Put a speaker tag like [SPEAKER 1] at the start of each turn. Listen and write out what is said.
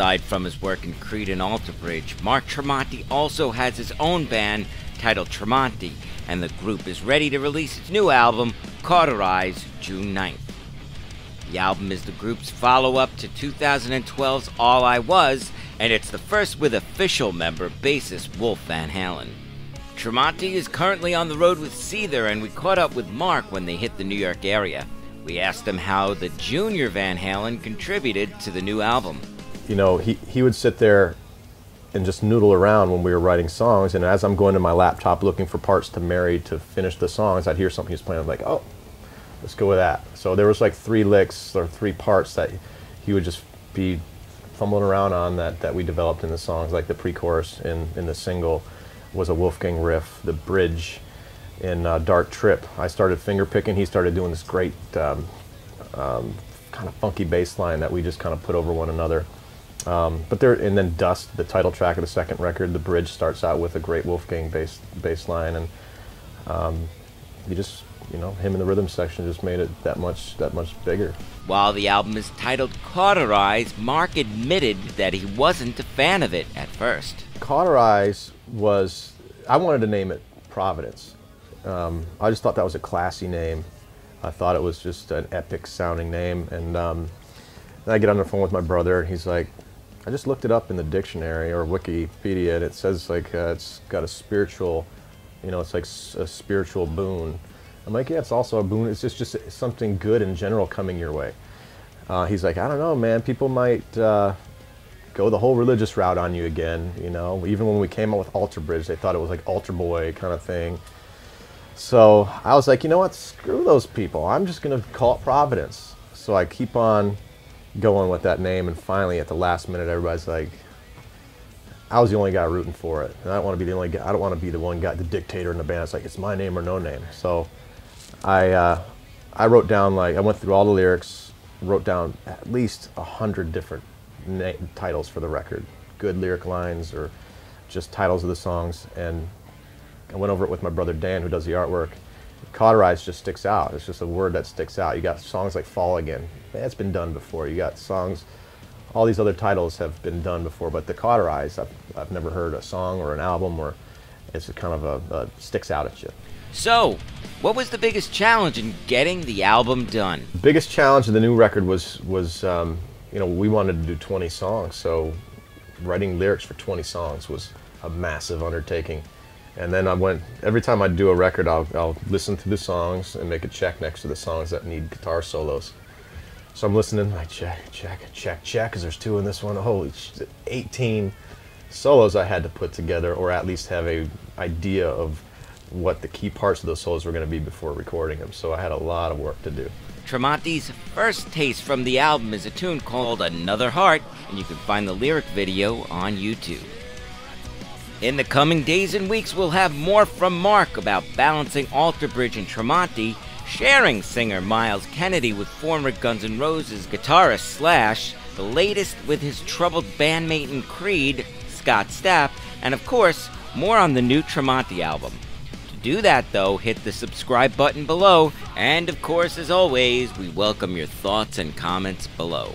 [SPEAKER 1] Aside from his work in Creed and Alter Bridge, Mark Tremonti also has his own band titled Tremonti, and the group is ready to release its new album, Cauterize, June 9th. The album is the group's follow-up to 2012's All I Was, and it's the first with official member bassist Wolf Van Halen. Tremonti is currently on the road with Seether, and we caught up with Mark when they hit the New York area. We asked him how the junior Van Halen contributed to the new album.
[SPEAKER 2] You know, he would sit there and just noodle around when we were writing songs, and as I'm going to my laptop looking for parts to marry to finish the songs, I'd hear something he was playing, I'm like, oh, let's go with that. So there was like 3 licks or 3 parts that he would just be fumbling around on that we developed in the songs, like the pre-chorus in the single was a Wolfgang riff, the bridge in Dark Trip. I started finger picking, he started doing this great kind of funky bass line that we just kind of put over one another. And then Dust, the title track of the second record, the bridge starts out with a great Wolfgang bass line, and he just, you know, him in the rhythm section just made it that much bigger.
[SPEAKER 1] While the album is titled Cauterize, Mark admitted that he wasn't a fan of it at first.
[SPEAKER 2] Cauterize was, I wanted to name it Providence. I just thought that was a classy name. I thought it was just an epic sounding name, and then I get on the phone with my brother, and he's like, I just looked it up in the dictionary or Wikipedia, and it says like it's got a spiritual, you know, it's like a spiritual boon. I'm like, yeah, it's also a boon. It's just something good in general coming your way. He's like, I don't know, man. People might go the whole religious route on you again. You know, even when we came out with Alter Bridge, they thought it was like Altar Boy kind of thing. So I was like, you know what? Screw those people. I'm just gonna call it Providence. So I keep on going with that name, and finally, at the last minute, everybody's like, I was the only guy rooting for it, and I don't want to be the only guy. I don't want to be the one guy, the dictator in the band. It's like, it's my name or no name. So I wrote down, like, I went through all the lyrics, wrote down at least 100 different titles for the record, good lyric lines or just titles of the songs, and I went over it with my brother Dan, who does the artwork. Cauterize just sticks out. It's just a word that sticks out. You got songs like Fall Again. That's been done before. You got songs, all these other titles have been done before, but the Cauterize, I've never heard a song or an album, or it's kind of a sticks out at you.
[SPEAKER 1] So, what was the biggest challenge in getting the album done?
[SPEAKER 2] The biggest challenge in the new record was you know, we wanted to do 20 songs, so writing lyrics for 20 songs was a massive undertaking. And then every time I do a record, I'll listen to the songs and make a check next to the songs that need guitar solos. So I'm listening, like check, because there's 2 in this one. Holy shit, 18 solos I had to put together, or at least have an idea of what the key parts of those solos were going to be before recording them. So I had a lot of work to do.
[SPEAKER 1] Tremonti's first taste from the album is a tune called Another Heart, and you can find the lyric video on YouTube. In the coming days and weeks, we'll have more from Mark about balancing Alter Bridge and Tremonti, sharing singer Miles Kennedy with former Guns N' Roses guitarist Slash, the latest with his troubled bandmate in Creed, Scott Stapp, and of course, more on the new Tremonti album. To do that though, hit the subscribe button below, and of course, as always, we welcome your thoughts and comments below.